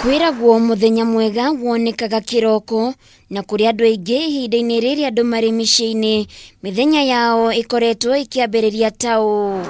Kwiragwo muthenya mwega wonekaga kiroko na kuri andu aingi ihinda-ini riri andu mari micii-ini mithenya yao ikoretwo ikiambiriria tao.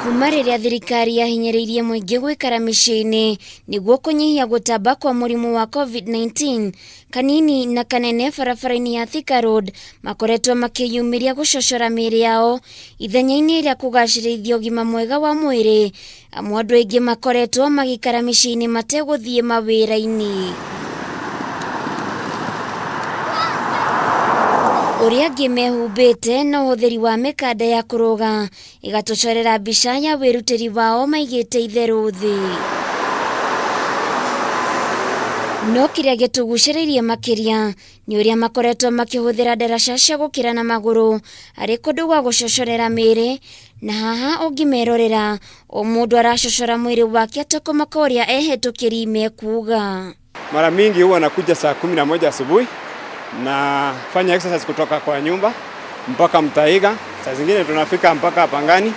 Kuma riria thirikari yahinyiriirie muingi gwikara micii-ini niguo kunyihia gutamba kwa murimu wa COVID-19, kanini na kanene barabara-ini ya Thika Road makoretwo makiyumiria gucocora miiri yao ithenya-ini ria kugacirithia ugima mwega wa mwiri. Amwe andu aingi makoretwo magikara micii-ini mateguthie mawira-ini. Uria angi mehumbite na uhuthiri wa mikanda ya kuruga igatucorera mbica ya wirutiri wao maigite itheru thi. No kiria gituguciririe makiria ni uria makoretwo makihuthira ndaraca cia gukira na maguru ari kundu gwa gucocorera miiri, na haha ungimerorera o mundu aracocora mwiri wake atakomaka uria ehetukiri mekuga. Mara mingi huwa nakuja saa 11 asubuhi na fanya exercise kutoka kwa nyumba mpaka Mtaiga, saa zingine tunafika mpaka Pangani.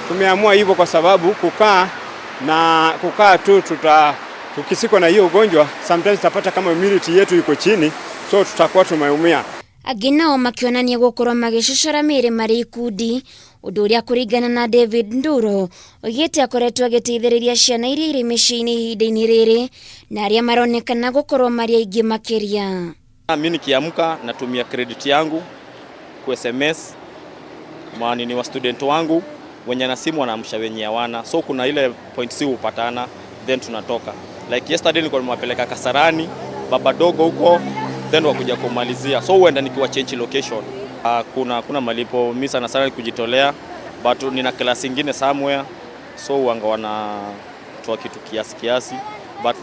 Tumeamua hivyo kwa sababu kukaa tu tukisiko na hiyo ugonjwa sometimes tutapata kama immunity yetu iko chini, so tutakuwa tumeumia. Agina o makionania gukorwo magicocora miiri mari ikundi, undu uria kuringana na David Nduro ogite akoretwo agiteithiriria ciana iria iri micii-ini ihinda-ini riri na aria maronekana gukorwo mari aingi makiria. Mimi nikiamka natumia credit yangu ku SMS, maana ni wa student wangu wenye na simu wanaamsha wenye hawana, so kuna ile point si upatana then tunatoka. Like yesterday nilikuwa nimewapeleka Kasarani baba dogo huko, then wakuja kumalizia, so huenda nikiwa change location. Kuna malipo mimi sana sana kujitolea, but nina class nyingine somewhere, so wanga wanatoa kitu kiasi, but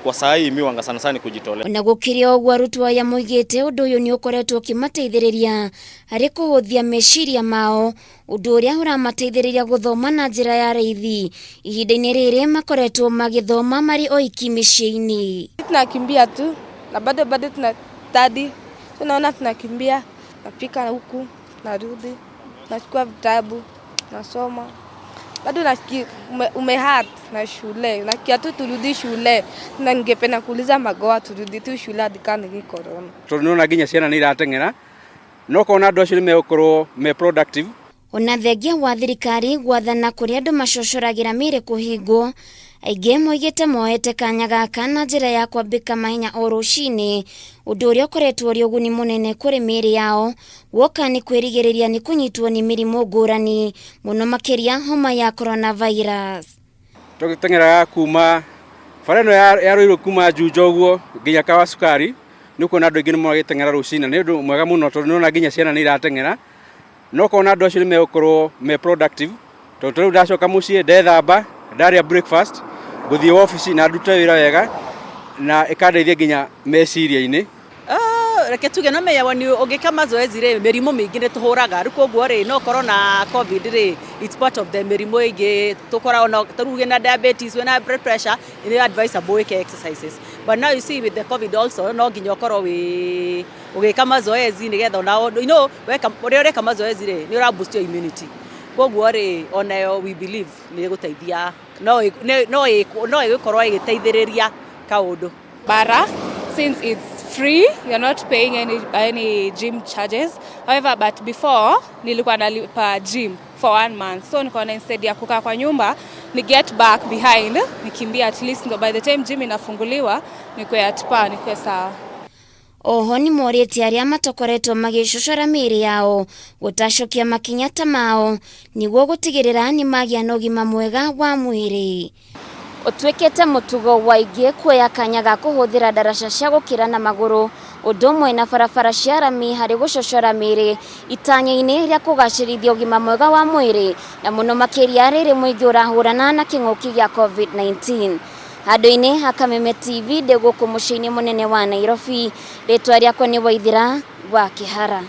kwa saa hii mimi wanga sana sana kujitolea. Na gukiria ogwa rutwa ya muigite undu uyu ni ukoretwo kimateithiriria hari kuhuthia meciria mao, undu uria uramateithiriria guthoma na njira ya raithi ihinda-ini riri makoretwo magithoma mari oiki micii-ini. Tunakimbia tu na bado tuna study, tunaona tunakimbia, napika huku narudi, nachukua vitabu nasoma, bado nasikia umehat na shule, nakia tu turudi shule, na ningependa kuuliza magoa turudi tu shule adikana gi corona. Tunaona ginya ciana ni iratengera no kona andu acio mekorwo me productive. Ona thengia wa thirikari gwathana kuri andu macocoragira miiri kuhingwo, aingi moigite moete kanya gaka na njira ya kwambika mahenya o rucini, undu uria ukoretwo uri uguni munene kuri miiri yao, woka ni kwirigiriria ni kunyitwo ni mirimu ngurani, muno makiria homa ya coronavirus. Tugitengera kuma fareno ya roiro kuma Jujoguo ginya kawa sukari, nuko na andu aingi ni mogitengera rucini ni undu mwega muno tondu nona ginya ciana ni iratengera, no kona andu acio mekorwo me productive. Tondu ndacoka mucii ndethamba ndaria breakfast guthie office na nduta wira wega na ikandeithia ginya meciria-ini. Reke tuge no meyawa ni ugika mazoezi ri mirimu mingi ni tuhuraga riku guo ri no corona covid ri it's part of the mirimu ingi tukora ona turuge na diabetes we na blood pressure ni advisable wike exercises, but now you see with the covid also no ginya okoro we ugika mazoezi ni getha na you know we ureka mazoezi ri ni ura boost your immunity. Koguo ri onayo we believe ni guteithia no igikorwo igiteithiriria kaundu Bara, since it's free, you're not paying any gym charges. However, but before nilikuwa nalipa gym for 1 month, so nikaona instead ya kukaa kwa nyumba ni get back behind, nikimbia at least by the time gym inafunguliwa nikwe atpa nikwe sawa. Oho ni morete aria matokoretwo magicocora miiri yao gutacokia makinya ta mao niguo gutigirira ni magia na ugima mwega wa mwiri. Utwikete mutugo wa ingi kuoya kanya ga kuhuthira ndaraca cia gukira na maguru undu umwe na barabara cia rami hari gucocora miiri itanya-ini ria kugacirithia ugima mwega wa mwiri, na muno makiria riri muingi urahurana na king'uki gia COVID-19. Handu-ini ha Kameme TV ndi guku mucii-ini munene wa Nairobi, ritwa riakwa ni Kuhuthira wa Kihara.